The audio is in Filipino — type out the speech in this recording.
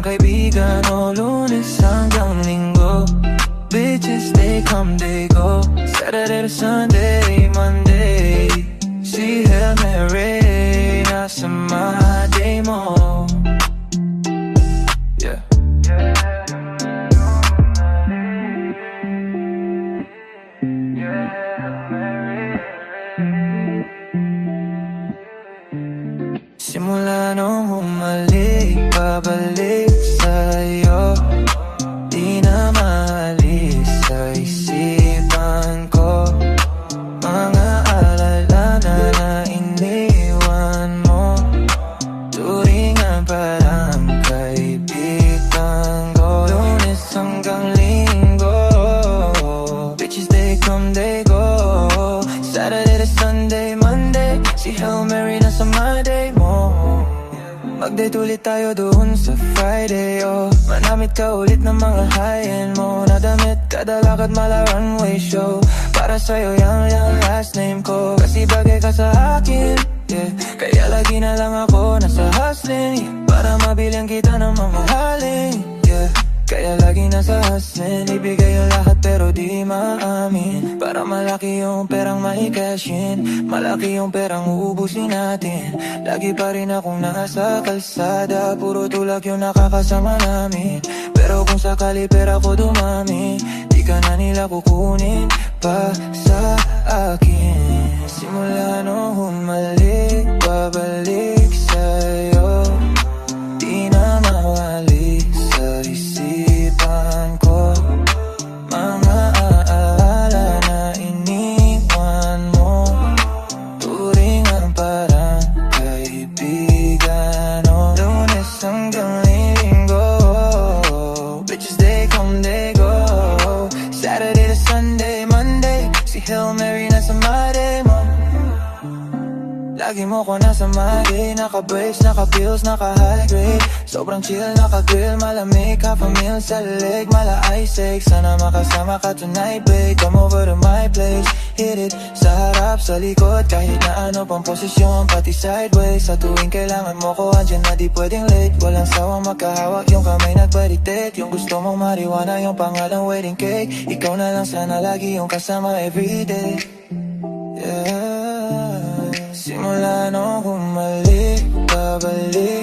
kaibigan o Lunes hanggang Linggo. Bitches, they come, they go. Saturday to Sunday, Monday. Si Hail Mary, nasa my day mo. Yeah. Simula nung humalik, babalik sa'yo. Di na maalis sa isipan ko mga alala na iniwan mo. Turingan parang kaibigan ko. Lunes hanggang Linggo. Bitches, they come, they go. Saturday to Sunday, Monday. Si Hail Mary nasa my day mo. Mag-date ulit tayo doon sa Friday, oh. Manamit ka ulit ng mga high-end mo. Nadamit kada lakad mala runway show. Para sa'yo yung last name ko. Kasi bagay ka sa akin, yeah. Kaya lagi na lang ako nasa hustling, yeah. Para mabilang kita ng mamahalin, yeah. Kaya lagi nasa hustling, ibigay yung lahat pero di maamin. Para malaki yung perang mai-cash in, malaki yung perang uubusin natin. Lagi pa rin akong nasa kalsada, puro tulak yung nakakasama namin. Pero kung sakali pera ko dumami, di ka na nila kukunin pa sa akin. Simula nung humalik, babalik sa'yo. Di na mawali sa isipan ko mga alaala na iniwan mo. Turingan parang kaibigan, oh. Lunes hanggang Linggo. Bitches, they come, they go. Saturday to Sunday, Monday. Si Hail Mary nasa my day mo. Lagi mo ko nasa my day. Naka-brace, naka-pills, naka-high grade. Sobrang chill, naka-grill, malamig, half a meal sa leg, mala ice egg. Sana makasama ka tonight, babe. Come over to my place, hit it sa harap, sa likod. Kahit na ano pang posisyon, pati sideways. Sa tuwing kailangan mo ko, andyan na di pwedeng late. Walang sawang magkahawak, yung kamay nagbalite. Yung gusto mong marijuana, yung pangalang wedding cake. Ikaw na lang sana lagi yung kasama everyday, yeah. Simula nung humalik, babalik